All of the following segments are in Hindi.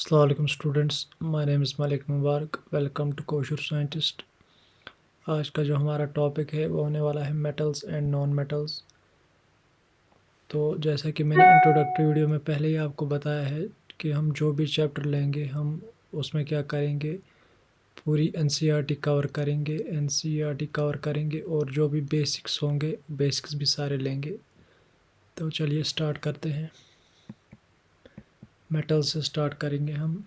अस्सलाम वालेकुम students, my name is Malik Mubarak. Welcome to Koshur scientist. आज का जो हमारा टॉपिक है वो होने वाला है मेटल्स एंड नॉन मेटल्स। तो जैसा कि मैंने इंट्रोडक्टरी वीडियो में पहले ही आपको बताया है कि हम जो भी चैप्टर लेंगे हम उसमें क्या करेंगे, पूरी एनसीईआरटी कवर करेंगे। एनसीईआरटी कवर करेंगे और जो भी बेसिक्स होंगे बेसिक्स भी सारे लेंगे। तो चलिए स्टार्ट करते हैं। मेटल्स से स्टार्ट करेंगे हम।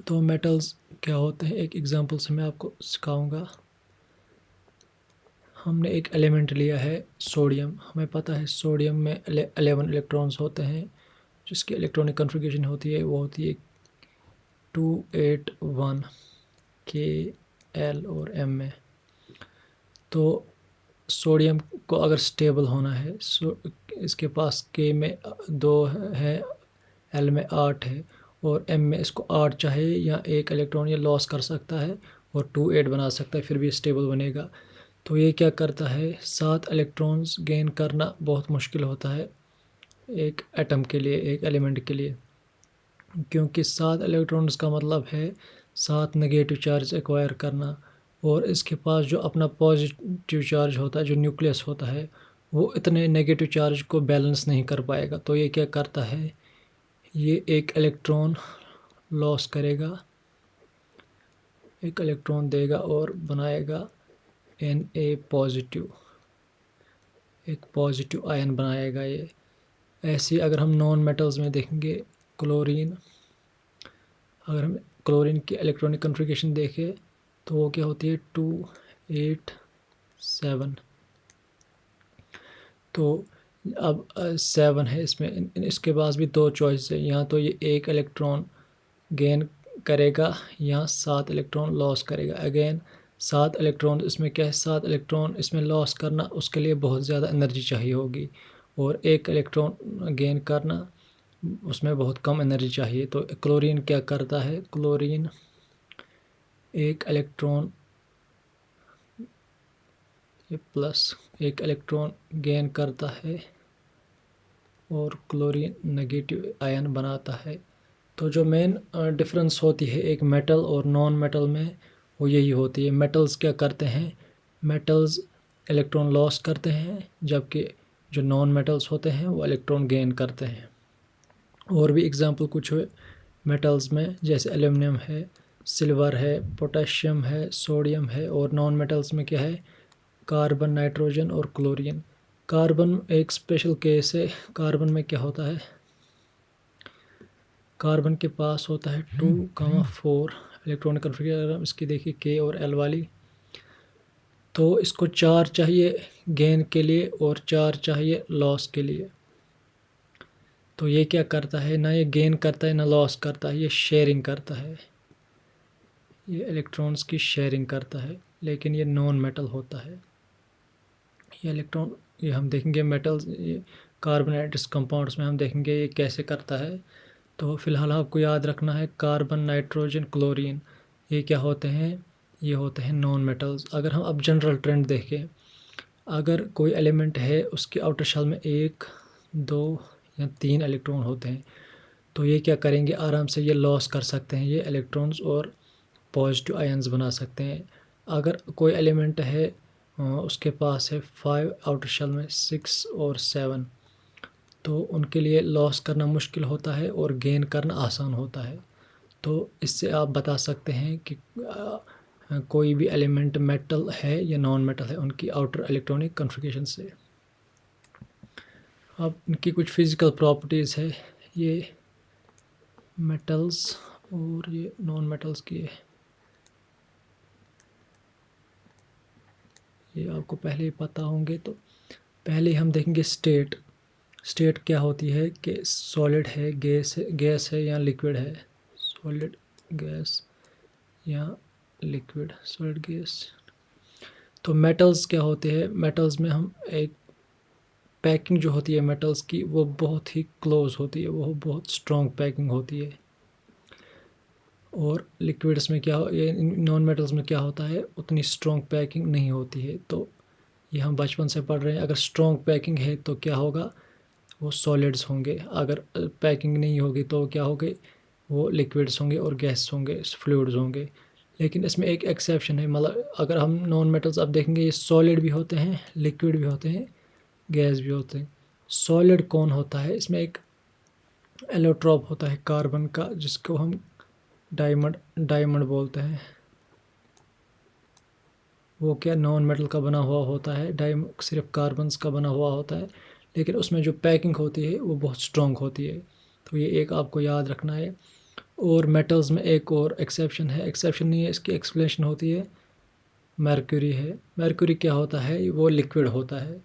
तो मेटल्स क्या होते हैं, एक एग्जांपल से मैं आपको सिखाऊंगा। हमने एक एलिमेंट लिया है सोडियम। हमें पता है सोडियम में 11 इलेक्ट्रॉन्स होते हैं, जिसकी इलेक्ट्रॉनिक कन्फिग्रेशन होती है वो होती है 281 के, एल और एम में। तो सोडियम को अगर स्टेबल होना है, इसके पास के में 2 है, एल में 8 है और एम में इसको 8 चाहिए, या एक इलेक्ट्रॉन ये लॉस कर सकता है और 28 बना सकता है, फिर भी स्टेबल बनेगा। तो ये क्या करता है, 7 इलेक्ट्रॉन्स गेन करना बहुत मुश्किल होता है एक एटम के लिए, एक एलिमेंट के लिए, क्योंकि 7 इलेक्ट्रॉन्स का मतलब है 7 नेगेटिव चार्ज एक्वायर करना। और इसके पास जो अपना पॉजिटिव चार्ज होता है, जो न्यूक्लियस होता है, वो इतने नेगेटिव चार्ज को बैलेंस नहीं कर पाएगा। तो ये क्या करता है, ये एक इलेक्ट्रॉन लॉस करेगा, एक इलेक्ट्रॉन देगा और बनाएगा Na पॉजिटिव, एक पॉजिटिव आयन बनाएगा ये। ऐसे अगर हम नॉन मेटल्स में देखेंगे, क्लोरीन, अगर हम क्लोरीन की इलेक्ट्रॉनिक कन्फिग्रेशन देखें तो वो क्या होती है 287। तो अब 7 है इसमें, इसके पास भी 2 चॉइस है, यहाँ तो ये एक इलेक्ट्रॉन गेन करेगा या 7 इलेक्ट्रॉन लॉस करेगा। अगेन 7 इलेक्ट्रॉन इसमें क्या है, 7 इलेक्ट्रॉन इसमें लॉस करना उसके लिए बहुत ज़्यादा एनर्जी चाहिए होगी, और एक इलेक्ट्रॉन गेन करना उसमें बहुत कम एनर्जी चाहिए। तो क्लोरीन क्या करता है, क्लोरीन एक इलेक्ट्रॉन, ये प्लस, एक इलेक्ट्रॉन गेन करता है और क्लोरीन नेगेटिव आयन बनाता है। तो जो मेन डिफरेंस होती है एक मेटल और नॉन मेटल में, वो यही होती है। मेटल्स क्या करते हैं, मेटल्स इलेक्ट्रॉन लॉस करते हैं, जबकि जो नॉन मेटल्स होते हैं वो इलेक्ट्रॉन गेन करते हैं। और भी एग्जांपल कुछ हुए मेटल्स में, जैसे एल्युमिनियम है, सिल्वर है, पोटेशियम है, सोडियम है। और नॉन मेटल्स में क्या है, कार्बन, नाइट्रोजन और क्लोरीन। कार्बन एक स्पेशल केस है। कार्बन में क्या होता है, कार्बन के पास होता है 2,4 इलेक्ट्रॉनिक कन्फिग्रेशन। अगर हम इसकी देखिए के और एल वाली, तो इसको 4 चाहिए गेन के लिए और 4 चाहिए लॉस के लिए। तो ये क्या करता है, ना ये गेन करता है ना लॉस करता है, ये शेयरिंग करता है, ये इलेक्ट्रॉन्स की शेयरिंग करता है। लेकिन ये नॉन मेटल होता है। ये इलेक्ट्रॉन, ये हम देखेंगे मेटल्स, ये कार्बोनेटस कंपाउंड्स में हम देखेंगे ये कैसे करता है। तो फिलहाल आपको याद रखना है, कार्बन, नाइट्रोजन, क्लोरीन, ये क्या होते हैं, ये होते हैं नॉन मेटल्स। अगर हम अब जनरल ट्रेंड देखें, अगर कोई एलिमेंट है उसके आउटर शेल में 1, 2 या 3 इलेक्ट्रॉन होते हैं, तो ये क्या करेंगे, आराम से ये लॉस कर सकते हैं ये इलेक्ट्रॉन्स और पॉजिटिव आयन्स बना सकते हैं। अगर कोई एलिमेंट है उसके पास है 5, आउटर शेल में 6 और 7, तो उनके लिए लॉस करना मुश्किल होता है और गेन करना आसान होता है। तो इससे आप बता सकते हैं कि कोई भी एलिमेंट मेटल है या नॉन मेटल है उनकी आउटर इलेक्ट्रॉनिक कन्फिग्रेशन से। अब इनकी कुछ फिज़िकल प्रॉपर्टीज़ है, ये मेटल्स और ये नॉन मेटल्स की है, ये आपको पहले ही पता होंगे। तो पहले हम देखेंगे स्टेट। स्टेट क्या होती है कि सॉलिड है, गैस है या लिक्विड है, सॉलिड, गैस या लिक्विड, सॉलिड, गैस। तो मेटल्स क्या होते हैं, मेटल्स में हम एक पैकिंग जो होती है मेटल्स की वो बहुत ही क्लोज होती है, वो बहुत स्ट्रॉन्ग पैकिंग होती है। और लिक्विड्स में क्या, ये नॉन मेटल्स में क्या होता है, उतनी स्ट्रॉन्ग पैकिंग नहीं होती है। तो ये हम बचपन से पढ़ रहे हैं, अगर स्ट्रॉन्ग पैकिंग है तो क्या होगा, वो सॉलिड्स होंगे। अगर पैकिंग नहीं होगी तो क्या होंगे, वो लिक्विड्स होंगे और गैस होंगे, फ्लूइड्स होंगे। लेकिन इसमें एक एक्सेप्शन है, मतलब अगर हम नॉन मेटल्स अब देखेंगे, ये सॉलिड भी होते हैं, लिक्विड भी होते हैं, गैस भी होते हैं। सॉलिड कौन होता है? इसमें एक एलोट्रॉप होता है कार्बन का, जिसको हम डायमंड बोलते हैं। वो क्या नॉन मेटल का बना हुआ होता है, सिर्फ कार्बन्स का बना हुआ होता है, लेकिन उसमें जो पैकिंग होती है वो बहुत स्ट्रॉन्ग होती है। तो ये एक आपको याद रखना है। और मेटल्स में एक और एक्सेप्शन है, एक्सेप्शन नहीं है, इसकी एक्सप्लेनेशन होती है। मरक्यूरी है। मरक्यूरी क्या होता है? वो लिक्विड होता है।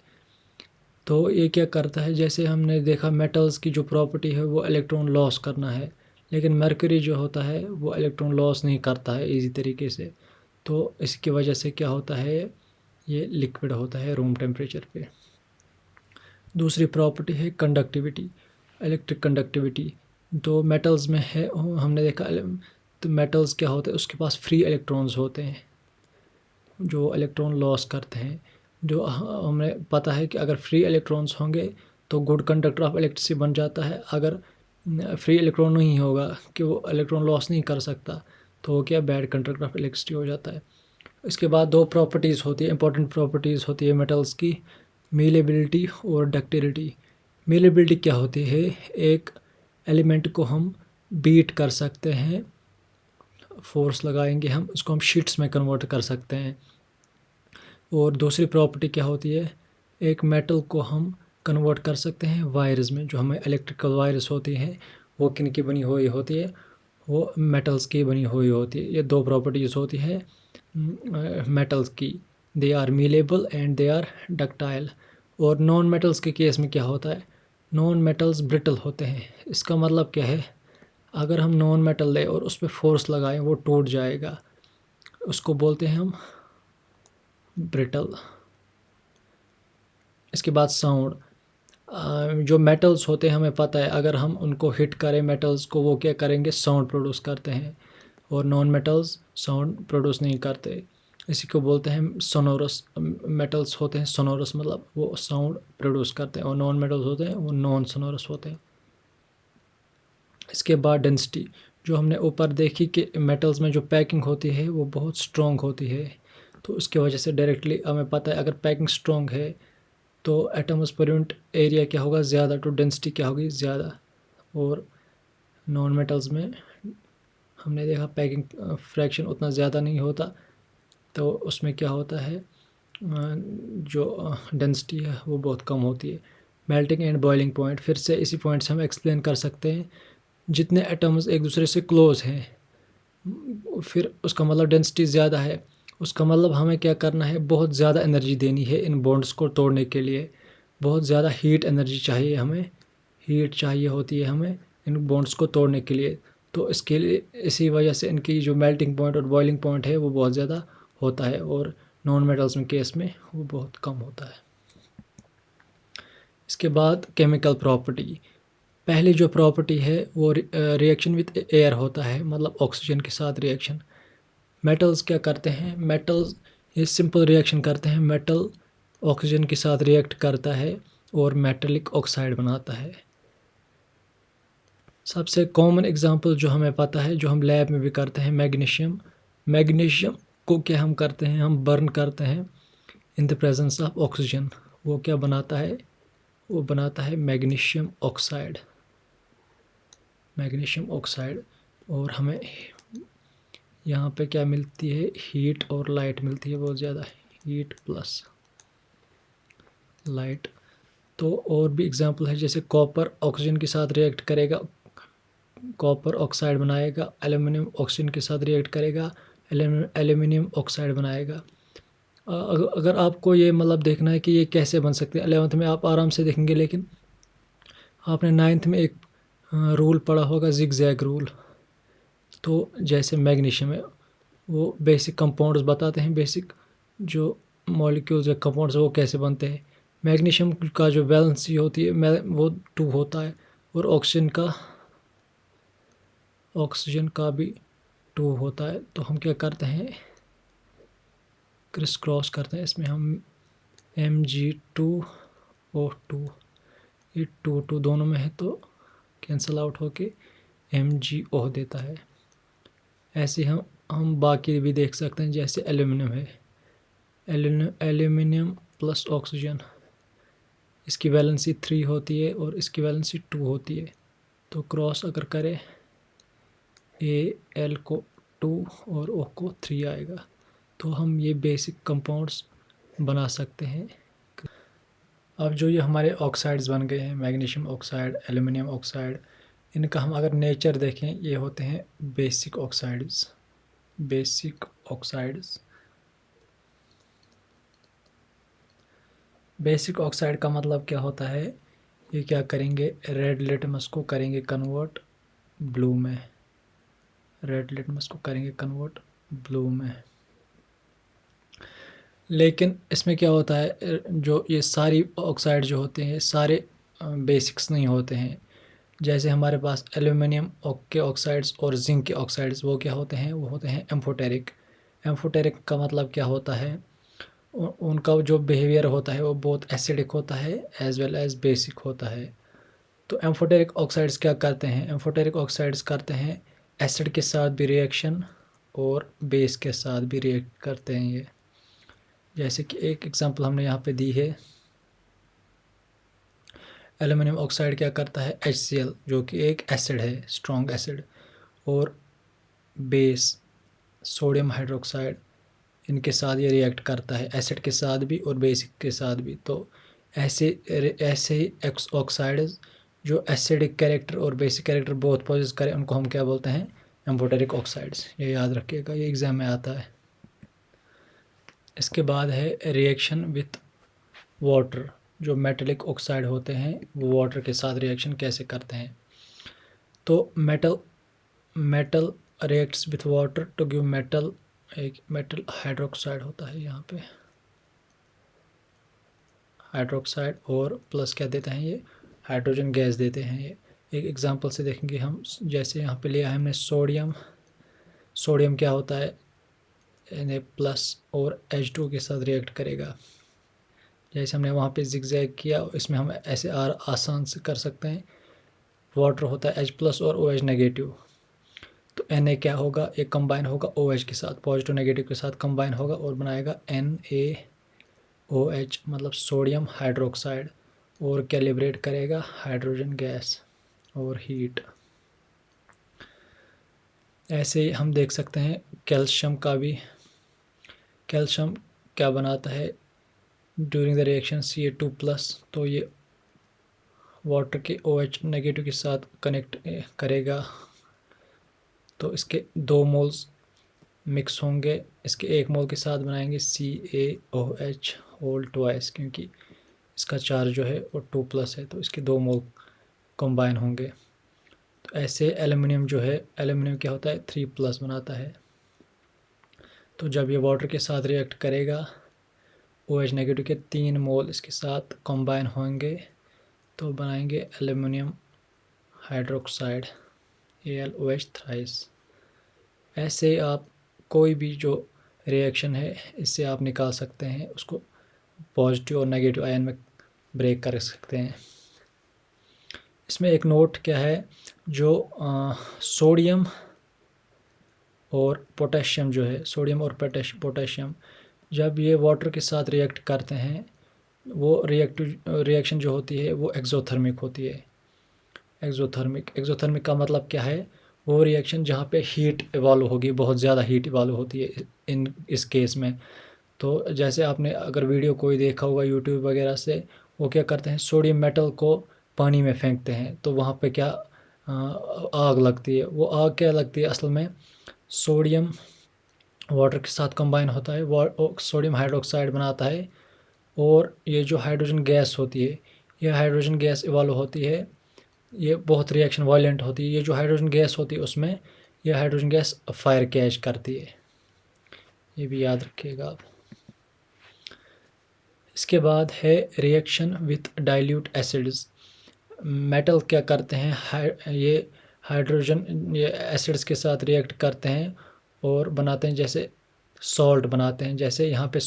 तो ये क्या करता है, जैसे हमने देखा मेटल्स की जो प्रॉपर्टी है वो इलेक्ट्रॉन लॉस करना है, लेकिन मरक्यूरी जो होता है वो इलेक्ट्रॉन लॉस नहीं करता है इजी तरीके से। तो इसकी वजह से क्या होता है, ये लिक्विड होता है रूम टेम्परेचर पे। दूसरी प्रॉपर्टी है कंडक्टिविटी, इलेक्ट्रिक कंडक्टिविटी। तो मेटल्स में है, हमने देखा तो मेटल्स क्या होते हैं, उसके पास फ्री इलेक्ट्रॉन्स होते हैं जो इलेक्ट्रॉन लॉस करते हैं। जो हमें पता है कि अगर फ्री इलेक्ट्रॉन्स होंगे तो गुड कंडक्टर ऑफ इलेक्ट्रिसिटी बन जाता है। अगर फ्री इलेक्ट्रॉन नहीं होगा कि वो इलेक्ट्रॉन लॉस नहीं कर सकता, तो वो क्या बैड कंडक्टर ऑफ इलेक्ट्रिसिटी हो जाता है। इसके बाद दो प्रॉपर्टीज़ होती है, इंपॉर्टेंट प्रॉपर्टीज़ होती है मेटल्स की, मीलेबिलिटी और डक्टिलिटी। मीलेबिलिटी क्या होती है? एक एलिमेंट को हम बीट कर सकते हैं, फोर्स लगाएंगे हम, उसको हम शीट्स में कन्वर्ट कर सकते हैं। और दूसरी प्रॉपर्टी क्या होती है? एक मेटल को हम कन्वर्ट कर सकते हैं वायर्स में। जो हमें इलेक्ट्रिकल वायर्स होती हैं वो किन की बनी हुई होती है? वो मेटल्स की बनी हुई होती है। ये दो प्रॉपर्टीज़ होती है मेटल्स की, they are malleable and they are ductile. और नॉन मेटल्स के केस में क्या होता है? नॉन मेटल्स ब्रिटल होते हैं। इसका मतलब क्या है? अगर हम नॉन मेटल लें और उस पर फोर्स लगाएं वो टूट जाएगा, उसको बोलते हैं हम ब्रिटल। इसके बाद साउंड, जो मेटल्स होते हैं हमें पता है अगर हम उनको हिट करें मेटल्स को, वो क्या करेंगे? साउंड प्रोड्यूस करते हैं। और नॉन मेटल्स साउंड प्रोड्यूस नहीं करते। इसी को बोलते हैं सोनोरस। मेटल्स होते हैं सोनोरस, मतलब वो साउंड प्रोड्यूस करते हैं, और नॉन मेटल्स होते हैं वो नॉन सोनोरस होते हैं। इसके बाद डेंसिटी, जो हमने ऊपर देखी कि मेटल्स में जो पैकिंग होती है वो बहुत स्ट्रॉन्ग होती है। तो उसकी वजह से डायरेक्टली हमें पता है अगर पैकिंग स्ट्रॉन्ग है तो एटम्स पर यूनिट एरिया क्या होगा? ज़्यादा, तो डेंसिटी क्या होगी? ज़्यादा। और नॉन मेटल्स में हमने देखा पैकिंग फ्रैक्शन उतना ज़्यादा नहीं होता, तो उसमें क्या होता है, जो डेंसिटी है वो बहुत कम होती है। मेल्टिंग एंड बॉइलिंग पॉइंट, फिर से इसी पॉइंट से हम एक्सप्लेन कर सकते हैं। जितने एटम्स एक दूसरे से क्लोज हैं, फिर उसका मतलब डेंसिटी ज़्यादा है, उसका मतलब हमें क्या करना है? बहुत ज़्यादा एनर्जी देनी है इन बॉन्ड्स को तोड़ने के लिए। बहुत ज़्यादा हीट एनर्जी चाहिए हमें, हीट चाहिए होती है हमें इन बॉन्ड्स को तोड़ने के लिए। तो इसके लिए इसी वजह से इनकी जो मेल्टिंग पॉइंट और बॉइलिंग पॉइंट है वो बहुत ज़्यादा होता है, और नॉन मेटल्स में केस में वो बहुत कम होता है। इसके बाद केमिकल प्रॉपर्टी, पहली जो प्रॉपर्टी है वो रिएक्शन विथ एयर होता है, मतलब ऑक्सीजन के साथ रिएक्शन। मेटल्स क्या करते हैं? मेटल्स ये सिंपल रिएक्शन करते हैं। मेटल ऑक्सीजन के साथ रिएक्ट करता है और मेटेलिक ऑक्साइड बनाता है। सबसे कॉमन एग्जांपल जो हमें पता है, जो हम लैब में भी करते हैं, मैग्नीशियम। मैग्नीशियम को क्या हम करते हैं? हम बर्न करते हैं इन द प्रेजेंस ऑफ ऑक्सीजन। वो क्या बनाता है? वो बनाता है मैग्नीशियम ऑक्साइड। Magnesium oxide. और हमें यहाँ पे क्या मिलती है? हीट और लाइट मिलती है बहुत ज़्यादा, हीट प्लस लाइट। तो और भी एग्जांपल है, जैसे कॉपर ऑक्सीजन के साथ रिएक्ट करेगा, कॉपर ऑक्साइड बनाएगा। एल्युमिनियम ऑक्सीजन के साथ रिएक्ट करेगा, एल्युमिनियम ऑक्साइड बनाएगा। अगर आपको ये मतलब देखना है कि ये कैसे बन सकते हैं, 11th में आप आराम से देखेंगे, लेकिन आपने 9th में एक रूल पढ़ा होगा, जिगजैग रूल। तो जैसे मैग्नीशियम है, वो बेसिक कंपाउंड्स बताते हैं, बेसिक जो मॉलिक्यूल्स या कंपाउंड्स वो कैसे बनते हैं। मैग्नीशियम का जो वैलेंसी होती है वो 2 होता है, और ऑक्सीजन का भी 2 होता है। तो हम क्या करते हैं? क्रिस क्रॉस करते हैं, इसमें हम Mg2O2, ये 2 दोनों में है तो कैंसल आउट होके MgO देता है। ऐसे हम बाकी भी देख सकते हैं, जैसे एल्यूमिनियम है, एल्यूमिनियम प्लस ऑक्सीजन, इसकी वैलेंसी 3 होती है और इसकी वैलेंसी 2 होती है। तो क्रॉस अगर करें Al को 2 और O को 3 आएगा, तो हम ये बेसिक कंपाउंड्स बना सकते हैं। अब जो ये हमारे ऑक्साइड्स बन गए हैं, मैग्नीशियम ऑक्साइड, एल्यूमिनियम ऑक्साइड, इनका हम अगर नेचर देखें, ये होते हैं basic oxides. Basic oxides, basic oxide का मतलब क्या होता है, ये क्या करेंगे, रेड लिटमस को करेंगे कन्वर्ट ब्लू में, रेड लिटमस को करेंगे कन्वर्ट ब्लू में। लेकिन इसमें क्या होता है, जो ये सारी ऑक्साइड जो होते हैं सारे बेसिक्स नहीं होते हैं। जैसे हमारे पास एल्यूमिनियम के ऑक्साइड्स और जिंक के ऑक्साइड्स, वो क्या होते हैं, वो होते हैं एम्फोटेरिक। एम्फोटेरिक का मतलब क्या होता है, उनका जो बिहेवियर होता है वो बहुत एसिडिक होता है एज वेल एज बेसिक होता है। तो एम्फोटेरिक ऑक्साइड्स क्या करते हैं, एम्फोटेरिक ऑक्साइड्स करते हैं एसिड के साथ भी रिएक्शन और बेस के साथ भी रिएक्ट करते हैं ये। जैसे कि एक एग्जांपल हमने यहाँ पे दी है, एल्यूमिनियम ऑक्साइड क्या करता है, HCl जो कि एक एसिड है, स्ट्रॉन्ग एसिड, और बेस सोडियम हाइड्रोक्साइड, इनके साथ ये रिएक्ट करता है, एसिड के साथ भी और बेसिक के साथ भी। तो ऐसे ही ऑक्साइड्स जो एसिडिक कैरेक्टर और बेसिक कैरेक्टर बोथ पोजेस करें, उनको हम क्या बोलते हैं, एम्फोटेरिक ऑक्साइड्स। ये याद रखिएगा, ये एग्जाम में आता है। इसके बाद है रिएक्शन विथ वाटर। जो मेटलिक ऑक्साइड होते हैं वो वाटर के साथ रिएक्शन कैसे करते हैं। तो metal reacts with water to give metal, एक मेटल हाइड्रोक्साइड होता है यहाँ पे, हाइड्रोक्साइड, और प्लस क्या देते हैं, ये हाइड्रोजन गैस देते हैं। ये एक एग्जांपल से देखेंगे हम, जैसे यहाँ पे लिया है हमने सोडियम। सोडियम क्या होता है, Na प्लस और H2 के साथ रिएक्ट करेगा। जैसे हमने वहाँ पे जिगजैग किया, इसमें हम ऐसे आसान से कर सकते हैं। वाटर होता है H प्लस और OH नेगेटिव, तो Na क्या होगा, एक कंबाइन होगा OH के साथ, पॉजिटिव नेगेटिव के साथ कंबाइन होगा और बनाएगा NaOH, मतलब सोडियम हाइड्रोक्साइड, और कैलिब्रेट करेगा हाइड्रोजन गैस और हीट। ऐसे ही हम देख सकते हैं कैल्शियम का भी। कैल्शियम क्या बनाता है, ड्यूरिंग द रिएक्शन Ca2+, तो ये वाटर के OH नेगेटिव के साथ कनेक्ट करेगा, तो इसके 2 मोल्स मिक्स होंगे, इसके 1 मोल के साथ बनाएंगे CaOH होल ट्वाइस, क्योंकि इसका चार्ज जो है वो 2+ है, तो इसके 2 मोल कंबाइन होंगे। तो ऐसे एल्यूमिनियम जो है, एल्यूमिनियम क्या होता है, 3+ बनाता है। तो जब ये वाटर के साथ रिएक्ट करेगा, OH नेगेटिव के 3 मोल इसके साथ कंबाइन होंगे, तो बनाएंगे एल्यूमिनियम हाइड्रोक्साइड, AlOH थ्राइस। ऐसे आप कोई भी जो रिएक्शन है इससे आप निकाल सकते हैं, उसको पॉजिटिव और नेगेटिव आयन में ब्रेक कर सकते हैं। इसमें एक नोट क्या है, जो सोडियम और पोटेशियम जो है, सोडियम और पोटेशियम जब ये वाटर के साथ रिएक्ट करते हैं, वो रिएक्शन जो होती है वो एक्सोथर्मिक होती है। एक्सोथर्मिक का मतलब क्या है, वो रिएक्शन जहाँ पे हीट इवॉल्व होगी, बहुत ज़्यादा हीट इवॉल्व होती है इस केस में। तो जैसे आपने अगर वीडियो कोई देखा होगा यूट्यूब वगैरह से, वो क्या करते हैं, सोडियम मेटल को पानी में फेंकते हैं, तो वहाँ पे क्या आग लगती है। वो आग क्या लगती है, असल में सोडियम वाटर के साथ कंबाइन होता है, सोडियम हाइड्रोक्साइड बनाता है, और ये जो हाइड्रोजन गैस होती है, ये हाइड्रोजन गैस इवॉल्व होती है, ये बहुत रिएक्शन वायलेंट होती है। ये जो हाइड्रोजन गैस होती है उसमें ये हाइड्रोजन गैस फायर कैच करती है, ये भी याद रखिएगा आप। इसके बाद है reaction with dilute acids. Metal क्या करते हैं, ये हाइड्रोजन ये एसिड्स के साथ रिएक्ट करते हैं और बनाते हैं, जैसे सॉल्ट बनाते हैं। जैसे यहाँ पे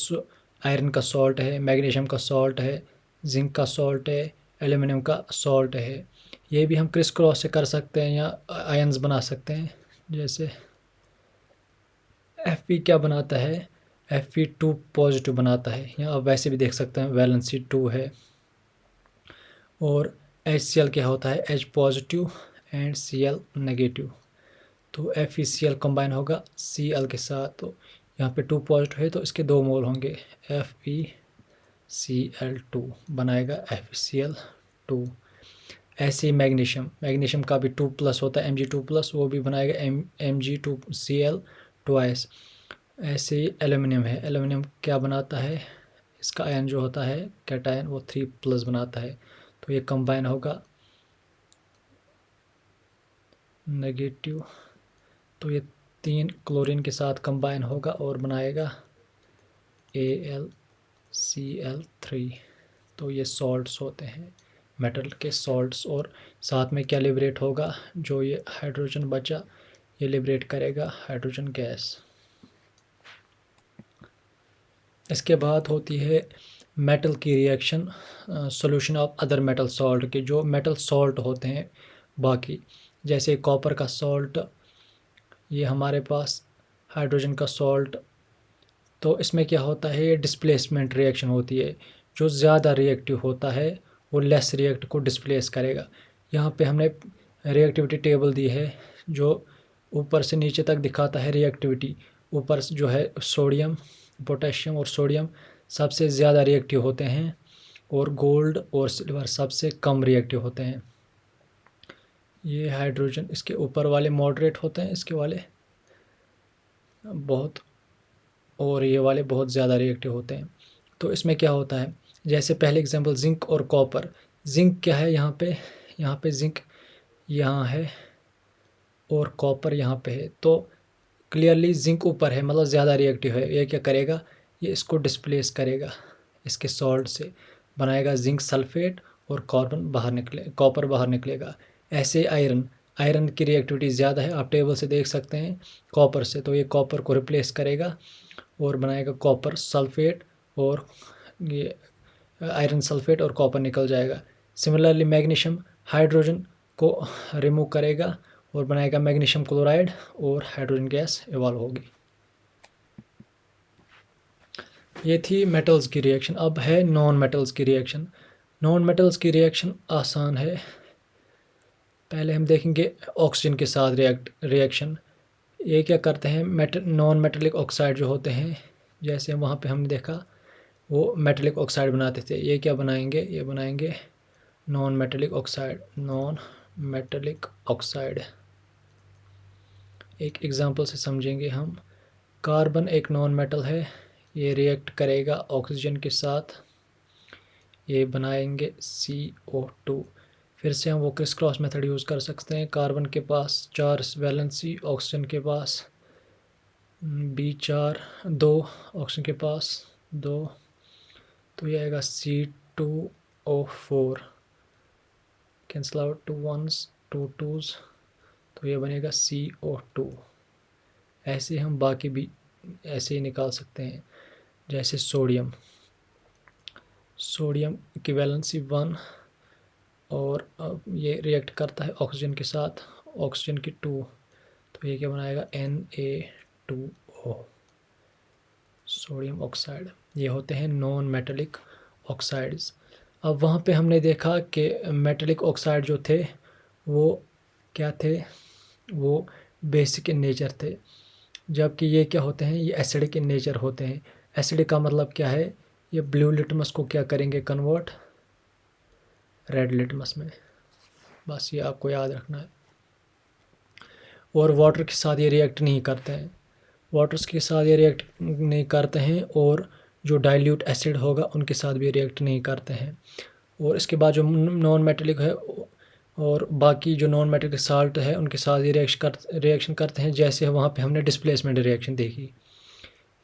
आयरन का सॉल्ट है, मैग्नीशियम का सॉल्ट है, जिंक का सॉल्ट है, एल्यूमिनियम का सॉल्ट है। ये भी हम क्रिस क्रॉस से कर सकते हैं या आयन्स बना सकते हैं। जैसे Fe क्या बनाता है, Fe2 पॉजिटिव बनाता है, या आप वैसे भी देख सकते हैं वैलेंसी 2 है। और HCl क्या होता है, H positive and Cl negative. तो FeCl कंबाइन होगा Cl के साथ, तो यहाँ पे 2 पॉजिटिव है तो इसके 2 मोल होंगे, FeCl2 बनाएगा FeCl2। ऐसे ही मैग्नीशियम का भी 2+ होता है, Mg2+, वो भी बनाएगा Mg2Cl ट्वाइस। ऐसे ही एल्यूमिनियम है, एल्यूमिनियम क्या बनाता है, इसका आयन जो होता है कैटायन वो 3+ बनाता है, तो ये कंबाइन होगा नेगेटिव, तो ये 3 क्लोरीन के साथ कंबाइन होगा और बनाएगा AlCl3। तो ये सॉल्ट्स होते हैं, मेटल के सॉल्ट्स। और साथ में क्या लिबरेट होगा, जो ये हाइड्रोजन बचा ये लिबरेट करेगा हाइड्रोजन गैस। इसके बाद होती है मेटल की reaction, solution of other metal salt के। जो मेटल सॉल्ट होते हैं बाकी, जैसे कॉपर का सॉल्ट, ये हमारे पास हाइड्रोजन का सॉल्ट, तो इसमें क्या होता है, ये डिस्प्लेसमेंट रिएक्शन होती है। जो ज़्यादा रिएक्टिव होता है वो लेस रिएक्ट को डिस्प्लेस करेगा। यहाँ पे हमने रिएक्टिविटी टेबल दी है जो ऊपर से नीचे तक दिखाता है रिएक्टिविटी। ऊपर जो है सोडियम, पोटेशियम और सोडियम सबसे ज़्यादा रिएक्टिव होते हैं, और गोल्ड और सिल्वर सबसे कम रिएक्टिव होते हैं। ये हाइड्रोजन इसके ऊपर वाले मॉडरेट होते हैं, इसके वाले बहुत, और ये वाले बहुत ज़्यादा रिएक्टिव होते हैं। तो इसमें क्या होता है, जैसे पहले एग्जांपल जिंक और कॉपर। जिंक क्या है, यहाँ पे जिंक यहाँ है और कॉपर यहाँ पे है, तो क्लियरली जिंक ऊपर है, मतलब ज़्यादा रिएक्टिव है। ये क्या करेगा, ये इसको डिस्प्लेस करेगा इसके सॉल्ट से, बनाएगा जिंक सल्फेट और कॉपर बाहर निकलेगा। ऐसे आयरन की रिएक्टिविटी ज़्यादा है, आप टेबल से देख सकते हैं कॉपर से, तो ये कॉपर को रिप्लेस करेगा और बनाएगा कॉपर सल्फेट, और ये आयरन सल्फेट और कॉपर निकल जाएगा। सिमिलरली मैग्नीशियम हाइड्रोजन को रिमूव करेगा और बनाएगा मैग्नीशियम क्लोराइड, और हाइड्रोजन गैस इवॉल्व होगी। ये थी मेटल्स की रिएक्शन। अब है नॉन मेटल्स की रिएक्शन। नॉन मेटल्स की रिएक्शन आसान है। पहले हम देखेंगे ऑक्सीजन के साथ रिएक्शन। ये क्या करते हैं, नॉन मेटेलिक ऑक्साइड जो होते हैं, जैसे वहाँ पे हमने देखा वो मेटेलिक ऑक्साइड बनाते थे, ये क्या बनाएंगे, ये बनाएंगे नॉन मेटेलिक ऑक्साइड। एक एग्जांपल से समझेंगे हम। कार्बन एक नॉन मेटल है, ये रिएक्ट करेगा ऑक्सीजन के साथ, ये बनाएंगे CO2। फिर से हम वो क्रिस क्रॉस मेथड यूज़ कर सकते हैं। कार्बन के पास 4 वैलेंसी, ऑक्सीजन के पास B4 2, ऑक्सीजन के पास 2, तो ये आएगा C2O4, cancel out 2 1s 2 2s, तो ये बनेगा CO2। ऐसे हम बाकी भी ऐसे ही निकाल सकते हैं। जैसे सोडियम की वैलेंसी 1, और ये रिएक्ट करता है ऑक्सीजन के साथ, ऑक्सीजन की 2, तो ये क्या बनाएगा Na2O, सोडियम ऑक्साइड। ये होते हैं नॉन मेटेलिक ऑक्साइड्स। अब वहाँ पे हमने देखा कि मेटेलिक ऑक्साइड जो थे वो क्या थे, वो बेसिक इन नेचर थे, जबकि ये क्या होते हैं, ये एसिडिक इन नेचर होते हैं। एसिडिक का मतलब क्या है, ये ब्लू लिटमस को क्या करेंगे, कन्वर्ट रेड लिटमस में। बस ये आपको याद रखना है। और वाटर के साथ ये रिएक्ट नहीं करते हैं, वाटर्स के साथ ये रिएक्ट नहीं करते हैं, और जो डाइल्यूट एसिड होगा उनके साथ भी रिएक्ट नहीं करते हैं। और इसके बाद जो नॉन मेटेलिक है और बाकी जो नॉन मेटेलिक साल्ट है उनके साथ ये रिएक्शन करते हैं, जैसे वहाँ पे हमने डिस्प्लेसमेंट रिएक्शन देखी।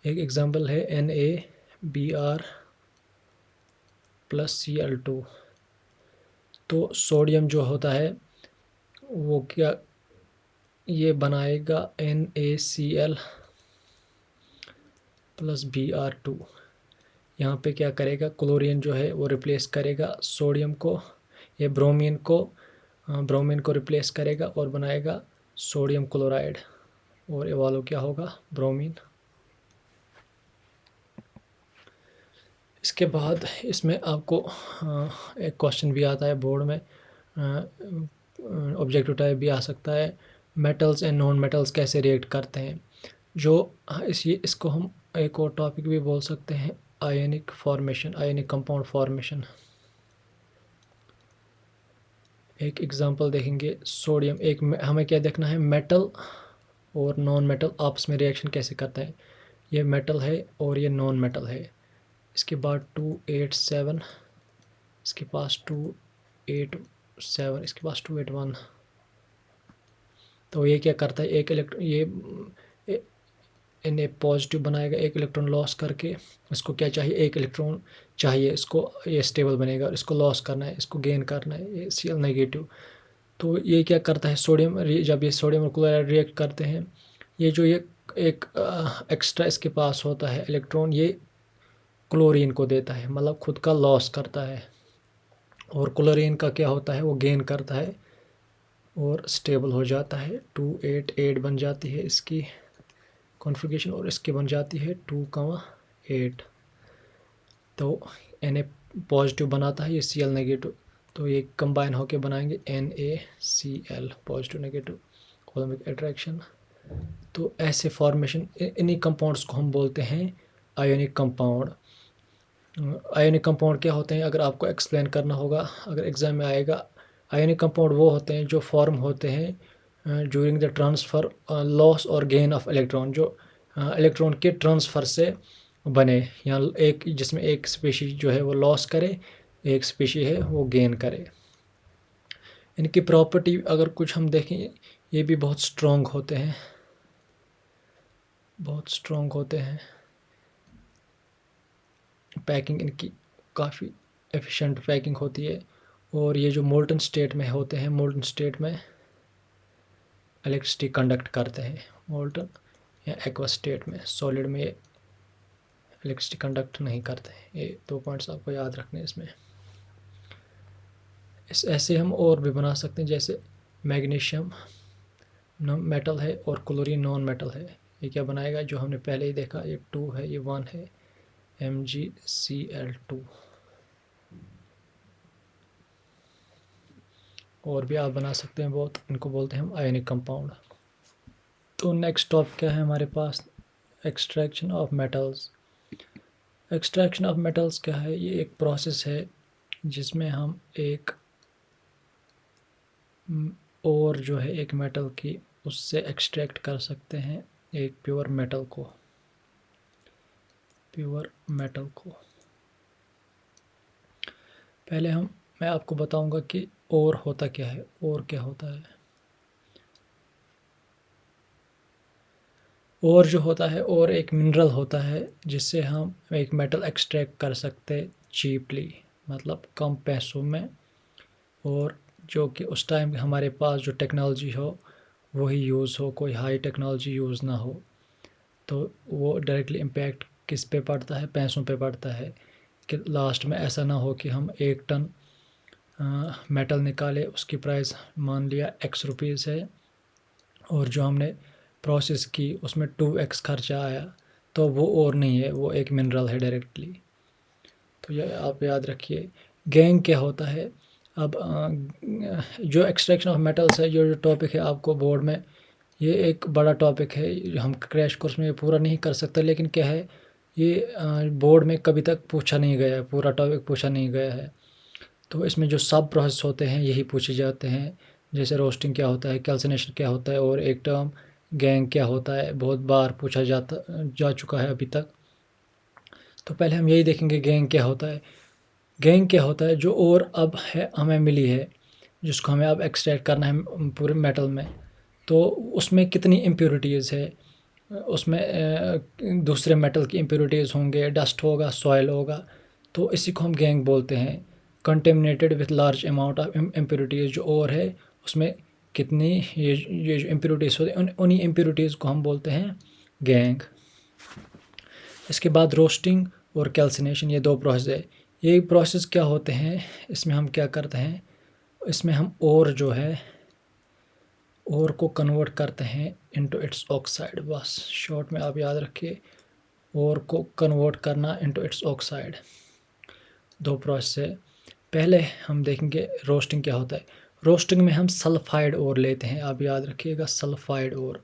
एक एग्जांपल है NaBr+Cl2। तो सोडियम जो होता है वो क्या, ये बनाएगा NaCl+Br2। यहाँ पे क्या करेगा, क्लोरीन जो है वो रिप्लेस करेगा सोडियम को, ये ब्रोमीन को ब्रोमीन को रिप्लेस करेगा और बनाएगा सोडियम क्लोराइड, और इवॉल्व क्या होगा, ब्रोमीन। इसके बाद इसमें आपको एक क्वेश्चन भी आता है बोर्ड में, ऑब्जेक्टिव टाइप भी आ सकता है, मेटल्स एंड नॉन मेटल्स कैसे रिएक्ट करते हैं। जो इसको हम एक और टॉपिक भी बोल सकते हैं, आयनिक फॉर्मेशन, आयनिक कंपाउंड फॉर्मेशन। एक एग्जांपल देखेंगे, सोडियम, हमें क्या देखना है, मेटल और नॉन मेटल आपस में रिएक्शन कैसे करते हैं। ये मेटल है और ये नॉन मेटल है। इसके बाद 287, इसके पास 287, इसके पास 281। तो ये क्या करता है, एक इलेक्ट्रॉन, ये Na पॉजिटिव बनाएगा, एक इलेक्ट्रॉन लॉस करके, इसको क्या चाहिए, एक इलेक्ट्रॉन चाहिए, इसको ये स्टेबल बनेगा, और इसको लॉस करना है, इसको गेन करना है, ये Cl नेगेटिव। तो ये क्या करता है, सोडियम, जब ये सोडियम और क्लोराइड रिएक्ट करते हैं, ये जो ये एक एक्स्ट्रा इसके पास होता है इलेक्ट्रॉन, ये क्लोरीन को देता है, मतलब खुद का लॉस करता है, और क्लोरीन का क्या होता है, वो गेन करता है और स्टेबल हो जाता है। 288 बन जाती है इसकी कॉन्फ़िगरेशन, और इसकी बन जाती है 2,8। तो Na पॉजिटिव बनाता है, ये Cl नेगेटिव, तो ये कंबाइन होके बनाएंगे NaCl, positive negative coulombic attraction. तो ऐसे फॉर्मेशन, इन्हीं कंपाउंड्स को हम बोलते हैं आयोनिक कंपाउंड। आयोनिक कंपाउंड क्या होते हैं, अगर आपको एक्सप्लेन करना होगा, अगर एग्ज़ाम में आएगा, आयोनिक कंपाउंड वो होते हैं जो फॉर्म होते हैं ड्यूरिंग द ट्रांसफ़र, लॉस और गेन ऑफ इलेक्ट्रॉन, जो इलेक्ट्रॉन के ट्रांसफ़र से बने, या एक जिसमें एक स्पीशीज जो है वो लॉस करे, एक स्पीशीज है वो गेन करे। इनकी प्रॉपर्टी अगर कुछ हम देखें, ये भी बहुत स्ट्रॉन्ग होते हैं, बहुत स्ट्रॉन्ग होते हैं। पैकिंग इनकी काफ़ी एफिशिएंट पैकिंग होती है, और ये जो मोल्टन स्टेट में होते हैं, मोल्टन स्टेट में इलेक्ट्रिसिटी कंडक्ट करते हैं, मोल्टन या एक्वा स्टेट में, सॉलिड में ये इलेक्ट्रिसिटी कंडक्ट नहीं करते हैं। ये 2 पॉइंट्स आपको याद रखने इसमें। ऐसे हम और भी बना सकते हैं, जैसे मैग्नीशियम मेटल है और क्लोरीन नॉन मेटल है। ये क्या बनाएगा, जो हमने पहले ही देखा, ये 2 है, ये 1 है, MgCl2। और भी आप बना सकते हैं बहुत, इनको बोलते हैं हम आयनिक कंपाउंड। तो नेक्स्ट टॉपिक क्या है हमारे पास, extraction of metals. Extraction of metals क्या है, ये एक प्रोसेस है जिसमें हम एक और जो है एक मेटल की, उससे एक्सट्रैक्ट कर सकते हैं एक प्योर मेटल को, प्योर मेटल को। पहले मैं आपको बताऊंगा कि और होता क्या है, और क्या होता है। और जो होता है, और एक मिनरल होता है जिससे हम एक मेटल एक्सट्रैक्ट कर सकते चीपली, मतलब कम पैसों में, और जो कि उस टाइम हमारे पास जो टेक्नोलॉजी हो वही यूज़ हो, कोई हाई टेक्नोलॉजी यूज़ ना हो। तो वो डायरेक्टली इम्पैक्ट किस पे पड़ता है, पैसों पे पड़ता है, कि लास्ट में ऐसा ना हो कि हम 1 टन मेटल निकाले, उसकी प्राइस मान लिया X रुपीज़ है, और जो हमने प्रोसेस की उसमें 2x खर्चा आया, तो वो और नहीं है, वो एक मिनरल है डायरेक्टली। तो ये आप याद रखिए। गैंग क्या होता है, अब जो एक्सट्रैक्शन ऑफ मेटल्स है, जो टॉपिक है आपको बोर्ड में, ये एक बड़ा टॉपिक है, हम क्रैश कोर्स में पूरा नहीं कर सकते, लेकिन क्या है, ये बोर्ड में कभी तक पूछा नहीं गया है, पूरा टॉपिक पूछा नहीं गया है। तो इसमें जो सब प्रोसेस होते हैं यही पूछे जाते हैं, जैसे रोस्टिंग क्या होता है, कैल्सिनेशन क्या होता है, और एक टर्म गैंग क्या होता है, बहुत बार पूछा जा चुका है अभी तक। तो पहले हम यही देखेंगे गैंग क्या होता है। गैंग क्या होता है, जो और अब है हमें मिली है, जिसको हमें अब एक्सट्रैक्ट करना है पूरे मेटल में, तो उसमें कितनी इम्प्योरिटीज़ है, उसमें दूसरे मेटल की इम्प्योरिटीज़ होंगे, डस्ट होगा, सॉइल होगा, तो इसी को हम गैंग बोलते हैं। Contaminated with large amount of impurities, जो और है उसमें कितनी ये जो इम्प्योरिटीज़ होती हैं, उन्हीं इम्प्योरिटीज़ को हम बोलते हैं गैंग। इसके बाद रोस्टिंग और कैल्सिनेशन, ये 2 प्रोसेस है। ये प्रोसेस क्या होते हैं, इसमें हम क्या करते हैं, इसमें हम ओर जो है ओर को कन्वर्ट करते हैं इनटू इट्स ऑक्साइड। बस शॉर्ट में आप याद रखिए, ओर को कन्वर्ट करना इनटू इट्स ऑक्साइड। दो प्रोसेस है। पहले हम देखेंगे रोस्टिंग क्या होता है। रोस्टिंग में हम सल्फाइड ओर लेते हैं, आप याद रखिएगा सल्फाइड ओर।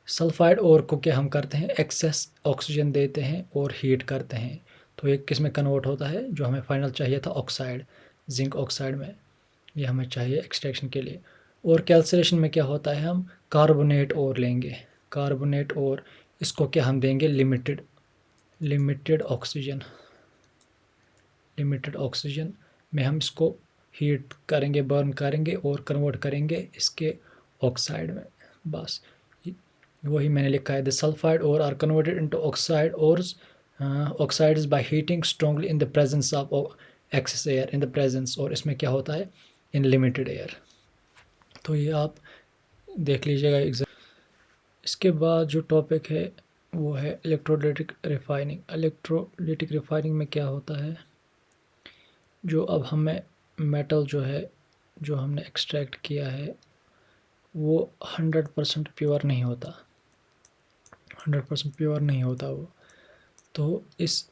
सल्फाइड ओर को क्या हम करते हैं, एक्सेस ऑक्सीजन देते हैं और हीट करते हैं, तो ये किस में कन्वर्ट होता है, जो हमें फाइनल चाहिए था ऑक्साइड, जिंक ऑक्साइड में, ये हमें चाहिए एक्सट्रैक्शन के लिए। और कैल्सिनेशन में क्या होता है, हम कार्बोनेट ओर लेंगे, कार्बोनेट ओर, इसको क्या हम देंगे, लिमिटेड ऑक्सीजन में हम इसको हीट करेंगे, बर्न करेंगे और कन्वर्ट करेंगे इसके ऑक्साइड में। बस वही मैंने लिखा है, the sulphide ore are converted into oxide ores oxides by heating strongly in the presence of excess air, in the presence, और इसमें क्या होता है, इन लिमिटेड एयर। तो ये आप देख लीजिएगा एग्जाम। इसके बाद जो टॉपिक है वो है इलेक्ट्रोलिटिक रिफाइनिंग। इलेक्ट्रोलिटिक रिफाइनिंग में क्या होता है, जो अब हमें मेटल जो है, जो हमने एक्सट्रैक्ट किया है, वो 100% प्योर नहीं होता, 100% प्योर नहीं होता वो, तो इस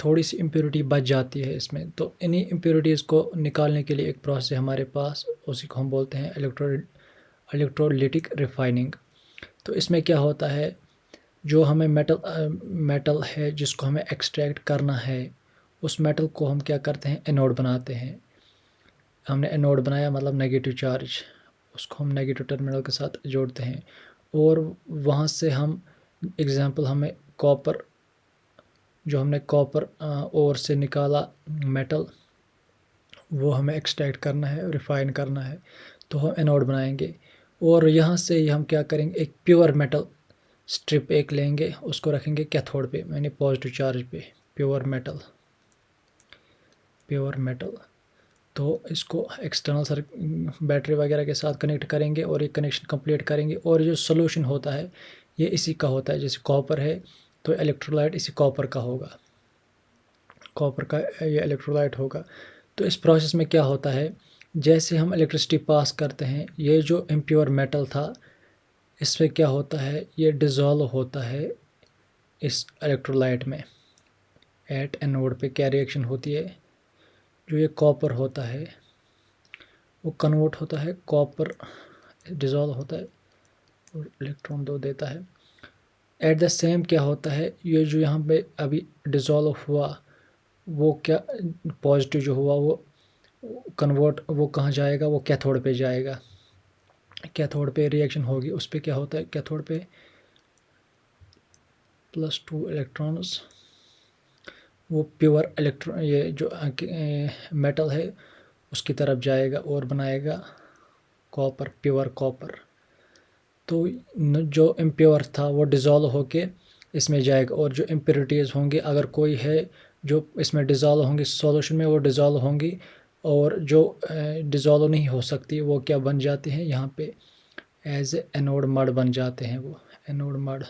थोड़ी सी इम्प्योरिटी बच जाती है इसमें। तो इन्हीं इम्प्योरिटीज़ को निकालने के लिए एक प्रोसेस है हमारे पास, उसी को हम बोलते हैं इलेक्ट्रोलिटिक रिफाइनिंग। तो इसमें क्या होता है, जो हमें मेटल है जिसको हमें एक्सट्रैक्ट करना है, उस मेटल को हम क्या करते हैं, एनोड बनाते हैं। हमने एनोड बनाया मतलब नेगेटिव चार्ज, उसको हम नेगेटिव टर्मिनल के साथ जोड़ते हैं, और वहाँ से हम एग्जांपल, हमें कॉपर, जो हमने कॉपर ओर से निकाला मेटल, वो हमें एक्सट्रैक्ट करना है, रिफाइन करना है, तो हम एनोड बनाएंगे। और यहाँ से ही हम क्या करेंगे, एक प्योर मेटल स्ट्रिप एक लेंगे, उसको रखेंगे कैथोड पे, यानी पॉजिटिव चार्ज पे, प्योर मेटल। तो इसको एक्सटर्नल बैटरी वगैरह के साथ कनेक्ट करेंगे और ये कनेक्शन कंप्लीट करेंगे। और जो सोल्यूशन होता है ये इसी का होता है, जैसे कॉपर है तो इलेक्ट्रोलाइट इसी कॉपर का होगा, कॉपर का ये इलेक्ट्रोलाइट होगा। तो इस प्रोसेस में क्या होता है, जैसे हम इलेक्ट्रिसिटी पास करते हैं, ये जो इम्प्योर मेटल था इसमें क्या होता है, ये डिज़ोल्व होता है इस इलेक्ट्रोलाइट में। एट एनोड पे क्या रिएक्शन होती है, जो ये कॉपर होता है वो कन्वर्ट होता है, कॉपर डिज़ोल्व होता है और इलेक्ट्रॉन दो देता है। एट द सेम क्या होता है, ये जो यहाँ पे अभी डिज़ोल्व हुआ वो क्या, पॉजिटिव जो हुआ वो कन्वर्ट, वो कहाँ जाएगा, वो कैथोड पे जाएगा, कैथोड पे रिएक्शन होगी, उस पर क्या होता है, कैथोड पे +2 इलेक्ट्रॉन्स, वो प्योर इलेक्ट्रॉन, ये जो मेटल है उसकी तरफ जाएगा और बनाएगा कॉपर, प्योर कॉपर। तो जो इम्प्योर था वो डिज़ोल्व होके इसमें जाएगा, और जो इम्प्योरिटीज़ होंगी अगर कोई है जो इसमें डिज़ोल्व होंगी, सॉल्यूशन में वो डिज़ोल्व होंगी, और जो डिज़ोल्व नहीं हो सकती वो क्या बन जाती हैं, यहाँ पे एज ए एनोड मड बन जाते हैं, वो एनोड मड।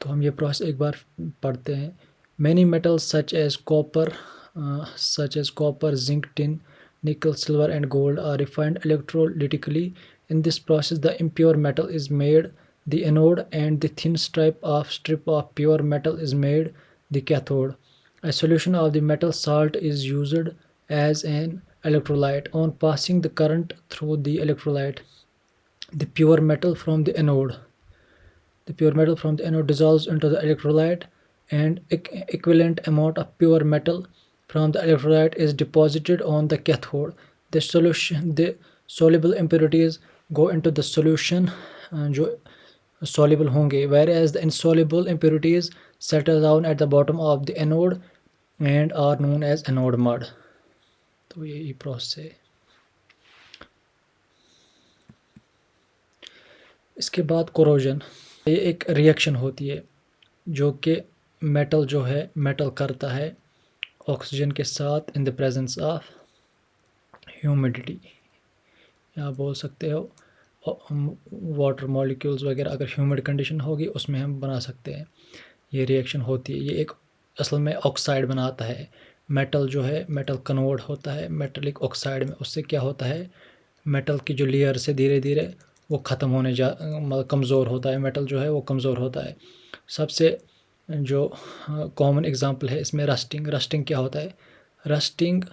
तो हम ये प्रोसेस एक बार पढ़ते हैं। Many metals such as copper, zinc, tin, nickel, silver and gold are refined electrolytically. In this process, the impure metal is made the anode and the thin strip of pure metal is made the cathode. A solution of the metal salt is used as an electrolyte. On passing the current through the electrolyte, the pure metal from the anode dissolves into the electrolyte, and equivalent amount of pure metal from the electrolyte is deposited on the cathode. The soluble impurities go into the solution, जो soluble होंगे, whereas the insoluble impurities settle down at the bottom of the anode and are known as anode mud. तो यही प्रोसेस है। इसके बाद कोरोजन, ये एक रिएक्शन होती है जो कि मेटल जो है, मेटल करता है ऑक्सीजन के साथ इन द प्रेजेंस ऑफ ह्यूमिडिटी, या बोल सकते हो वाटर मॉलिक्यूल्स वगैरह, अगर ह्यूमिड कंडीशन होगी उसमें हम बना सकते हैं। ये रिएक्शन होती है, ये एक असल में ऑक्साइड बनाता है, मेटल जो है मेटल कन्वर्ट होता है मेटलिक ऑक्साइड में, उससे क्या होता है मेटल की जो लेयर से धीरे धीरे वो ख़त्म होने मतलब कमज़ोर होता है, मेटल जो है वो कमज़ोर होता है। सबसे जो कॉमन एग्जांपल है इसमें रस्टिंग। रस्टिंग क्या होता है? रस्टिंग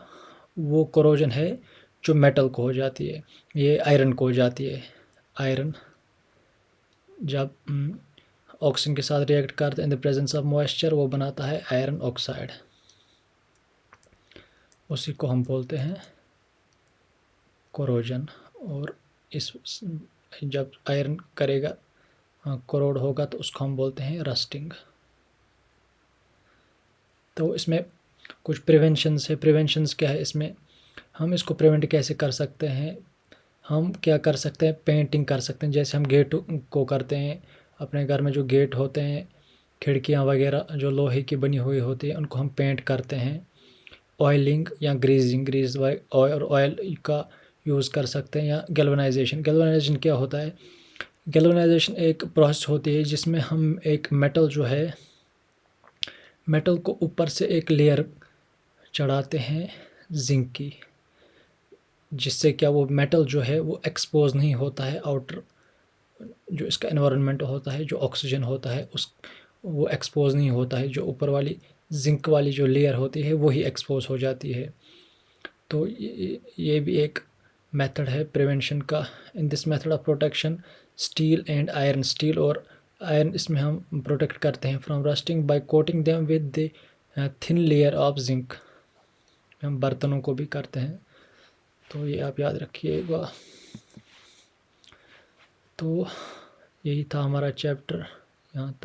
वो कोरोजन है जो मेटल को हो जाती है, ये आयरन को हो जाती है। आयरन जब ऑक्सीजन के साथ रिएक्ट करते हैं इन द प्रेजेंस ऑफ मॉइस्चर, वो बनाता है आयरन ऑक्साइड, उसी को हम बोलते हैं कोरोजन। और इस जब आयरन करेगा कोरोड होगा तो उसको हम बोलते हैं रस्टिंग। तो इसमें कुछ प्रिवेंशंस है। प्रिवेंशंस क्या है इसमें? हम इसको प्रिवेंट कैसे कर सकते हैं? हम क्या कर सकते हैं? पेंटिंग कर सकते हैं, जैसे हम गेट को करते हैं अपने घर में। जो गेट होते हैं, खिड़कियां वगैरह जो लोहे की बनी हुई होती है, उनको हम पेंट करते हैं। ऑयलिंग या ग्रीस और ऑयल का यूज़ कर सकते हैं, या गैल्वेनाइजेशन। गैल्वेनाइजेशन क्या होता है? गैल्वेनाइजेशन एक प्रोसेस होती है जिसमें हम एक मेटल जो है, मेटल को ऊपर से एक लेयर चढ़ाते हैं जिंक की, जिससे क्या वो मेटल जो है वो एक्सपोज नहीं होता है। आउटर जो इसका एनवायरनमेंट होता है, जो ऑक्सीजन होता है उस वो एक्सपोज नहीं होता है। जो ऊपर वाली जिंक वाली जो लेयर होती है वही एक्सपोज हो जाती है। तो ये भी एक मेथड है प्रिवेंशन का। In this method of protection steel and iron, steel और आयरन इसमें हम प्रोटेक्ट करते हैं from rusting by coating them with the thin layer of zinc. हम बर्तनों को भी करते हैं, तो ये आप याद रखिएगा। तो यही था हमारा चैप्टर यहाँ तक।